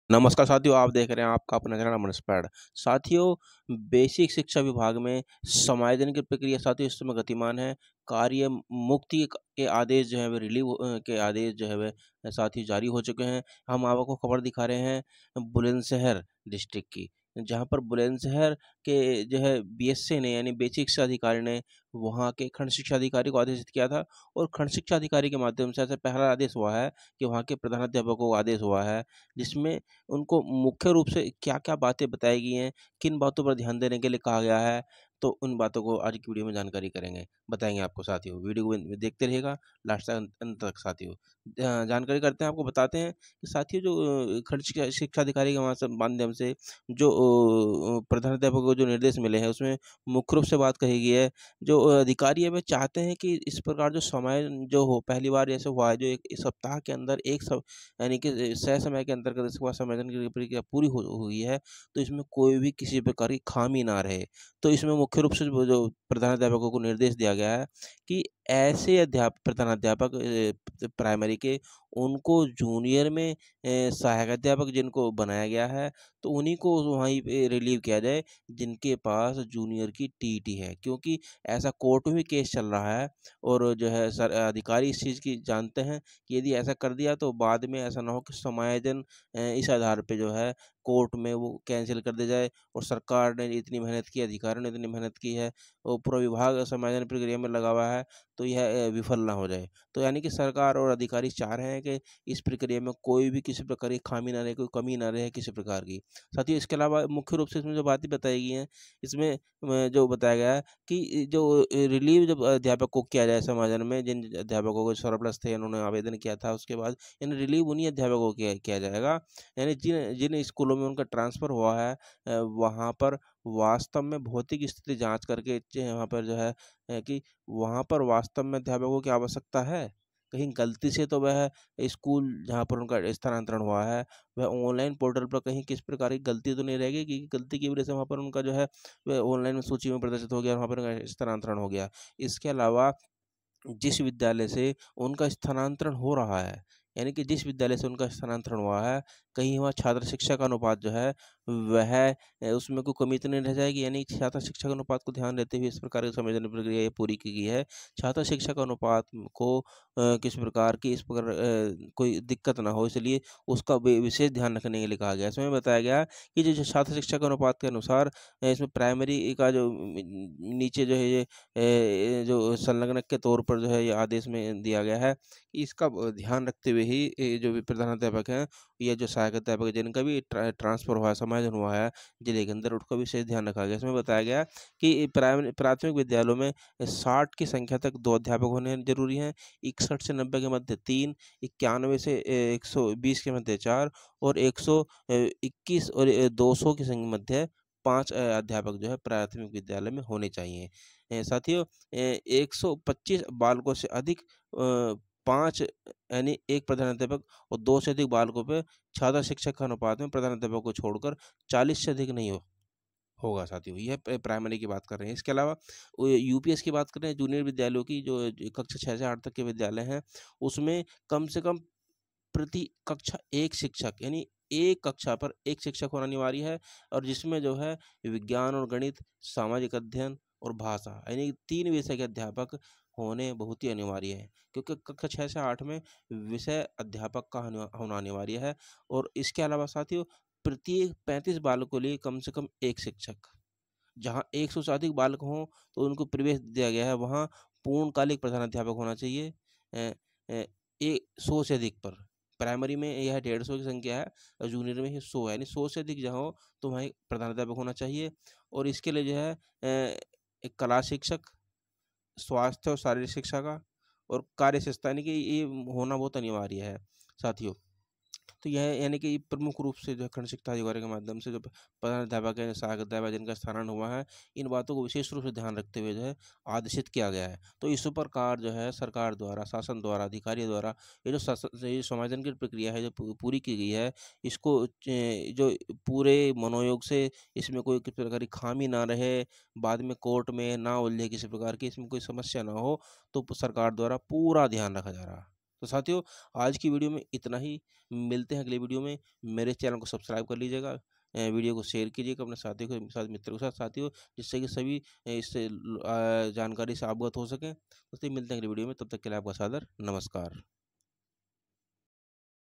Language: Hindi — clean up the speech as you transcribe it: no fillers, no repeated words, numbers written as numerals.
नमस्कार साथियों, आप देख रहे हैं आपका अपना चैनल अमन स्पैड। साथियों, बेसिक शिक्षा विभाग में समायोजन की प्रक्रिया साथियों इस समय गतिमान है। कार्य मुक्ति के आदेश जो है वे रिलीव के आदेश जो है वे साथियों जारी हो चुके हैं। हम आपको खबर दिखा रहे हैं बुलंदशहर डिस्ट्रिक्ट की, जहां पर बुलंदशहर के जो है बीएससी ने यानी बेसिक शिक्षा अधिकारी ने वहां के खंड शिक्षा अधिकारी को आदेशित किया था। और खंड शिक्षा अधिकारी के माध्यम से ऐसा पहला आदेश हुआ है कि वहाँ के प्रधानाध्यापकों को आदेश हुआ है, जिसमें उनको मुख्य रूप से क्या-क्या बातें बताई गई हैं, किन बातों पर ध्यान देने के लिए कहा गया है, तो उन बातों को आज की वीडियो में जानकारी करेंगे, बताएँगे आपको साथियों। वीडियो को देखते रहिएगा लास्ट तक अंत तक साथियों। जानकारी करते हैं, आपको बताते हैं कि साथियों जो खंड शिक्षा शिक्षा अधिकारी के माध्यम से जो प्रधानाध्यापकों को जो निर्देश मिले हैं, उसमें मुख्य रूप से बात कही गई है, जो अधिकारी है वे चाहते हैं कि इस प्रकार जो समय जो हो पहली बार जैसे हुआ है, जो 1 सप्ताह के अंदर एक यानी कि तय समय के अंतर्गत इसके बाद संवेदन की प्रक्रिया पूरी हो हुई है, तो इसमें कोई भी किसी प्रकार की खामी ना रहे। तो इसमें मुख्य रूप से वो जो प्रधानाध्यापकों को निर्देश दिया गया है कि ऐसे प्रधानाध्यापक प्राइमरी के उनको जूनियर में सहायक अध्यापक जिनको बनाया गया है, तो उन्हीं को वहीं पे रिलीव किया जाए जिनके पास जूनियर की टीईटी है। क्योंकि ऐसा कोर्ट में भी केस चल रहा है और जो है अधिकारी इस चीज़ की जानते हैं कि यदि ऐसा कर दिया तो बाद में ऐसा ना हो कि समायोजन इस आधार पे जो है कोर्ट में वो कैंसिल कर दिया जाए और सरकार ने इतनी मेहनत की, अधिकारियों ने इतनी मेहनत की है और पूरा विभाग समायोजन प्रक्रिया में लगा हुआ है, तो यह विफल ना हो जाए। तो यानी कि सरकार और अधिकारी चाह रहे हैं कि इस प्रक्रिया में कोई भी किसी प्रकार की खामी ना रहे, कोई कमी ना रहे किसी प्रकार की। साथियों, इसके अलावा मुख्य रूप से इसमें जो बातें बताई गई हैं, इसमें जो बताया गया है कि जो रिलीव जब अध्यापक को किया जाए समायोजन में, जिन अध्यापकों को सरप्लस थे, उन्होंने आवेदन किया था, उसके बाद यानी रिलीव उन्हीं अध्यापकों को किया जाएगा, यानी जिन जिन स्कूलों में उनका ट्रांसफ़र हुआ है वहाँ पर वास्तव में भौतिक स्थिति जाँच करके वहाँ पर जो है कि वहाँ पर वास्तव में अध्यापकों की आवश्यकता है। कहीं गलती से तो वह स्कूल जहाँ पर उनका स्थानांतरण हुआ है, वह ऑनलाइन पोर्टल पर कहीं किस प्रकार की गलती तो नहीं रहेगी कि गलती की वजह से वहाँ पर उनका जो है वह ऑनलाइन में सूची में प्रदर्शित हो गया और वहाँ पर उनका स्थानांतरण हो गया। इसके अलावा जिस विद्यालय से उनका स्थानांतरण हो रहा है, यानी कि जिस विद्यालय से उनका स्थानांतरण हुआ है, कहीं वहाँ छात्र शिक्षक अनुपात जो है वह उसमें कोई कमी तो नहीं रह जाएगी, यानी छात्र शिक्षक अनुपात को ध्यान देते हुए इस प्रकार की संविधान प्रक्रिया ये पूरी की गई है। छात्र शिक्षक अनुपात को किस प्रकार की इस प्रकार कोई दिक्कत ना हो, इसलिए उसका विशेष ध्यान रखने के लिए कहा गया है। इसमें बताया गया कि जो जो छात्र शिक्षक अनुपात के अनुसार इसमें प्राइमरी का जो नीचे जो है ये जो संलग्नक के तौर पर जो है ये आदेश में दिया गया है, इसका ध्यान रखते हुए ही ये जो भी प्रधानाध्यापक हैं या जो सहायक अध्यापक हैं जिनका भी ट्रांसफ़र हुआ है, समायोजन हुआ है जिले के अंदर, उसका विशेष ध्यान रखा गया। इसमें बताया गया कि प्राथमिक विद्यालयों में 60 की संख्या तक 2 अध्यापक होने ज़रूरी हैं, 61 से 90 के मध्य 3, 91 से 120 के मध्य 4 और 121 और 200 के मध्य 5 अध्यापक जो है प्राथमिक विद्यालय में होने चाहिए। साथियों, 125 बालकों से अधिक 5 यानी 1 प्रधानाध्यापक और 2 से अधिक बालकों पे छात्र शिक्षक का अनुपात में प्रधानाध्यापक को छोड़कर 40 से अधिक नहीं होगा साथियों। यह प्राइमरी की बात कर रहे हैं। इसके अलावा यूपीएस की बात करें, जूनियर विद्यालयों की, जो कक्षा 6 से 8 तक के विद्यालय हैं, उसमें कम से कम प्रति कक्षा 1 शिक्षक, यानी एक कक्षा पर 1 शिक्षक होना अनिवार्य है और जिसमें जो है विज्ञान और गणित, सामाजिक अध्ययन और भाषा, यानी 3 विषय के अध्यापक होने बहुत ही अनिवार्य है। क्योंकि कक्षा 6 से 8 में विषय अध्यापक का होना अनिवार्य है। और इसके अलावा साथियों, प्रत्येक 35 बालकों के लिए कम से कम 1 शिक्षक। जहाँ 100 से अधिक बालक हों तो उनको प्रवेश दिया गया है, वहाँ पूर्णकालिक प्रधानाध्यापक होना चाहिए। अ अ, 100 से अधिक पर। प्राइमरी में यह 150 की संख्या है और जूनियर में ये 100 है, यानी 100 से अधिक जहाँ हो तो वहाँ एक प्रधानाध्यापक होना चाहिए। और इसके लिए जो है एक कला शिक्षक, स्वास्थ्य और शारीरिक शिक्षा का और कार्य शिक्षा, यानी कि ये होना बहुत अनिवार्य है साथियों। तो यह यानी कि प्रमुख रूप से जो है खंड शिक्षा अधिकारी के माध्यम से जो प्रधानाध्यापक है, सहायक अध्यापक जिनका स्थानांतरण हुआ है, इन बातों को विशेष रूप से ध्यान रखते हुए जो है आदेशित किया गया है। तो इस प्रकार जो है सरकार द्वारा, शासन द्वारा, अधिकारियों द्वारा ये जो ये समायोजन की प्रक्रिया है जो पूरी की गई है, इसको जो पूरे मनोयोग से इसमें कोई किसी प्रकार की खामी ना रहे, बाद में कोर्ट में ना उलझे किसी प्रकार की, इसमें कोई समस्या ना हो, तो सरकार द्वारा पूरा ध्यान रखा जा रहा है। तो साथियों, आज की वीडियो में इतना ही। मिलते हैं अगली वीडियो में। मेरे चैनल को सब्सक्राइब कर लीजिएगा। वीडियो को शेयर कीजिएगा अपने साथियों के साथ, मित्रों के साथ साथियों, जिससे कि सभी इससे जानकारी से अवगत हो सकें। उससे मिलते हैं अगली वीडियो में, तब तक के लिए आपका सादर नमस्कार।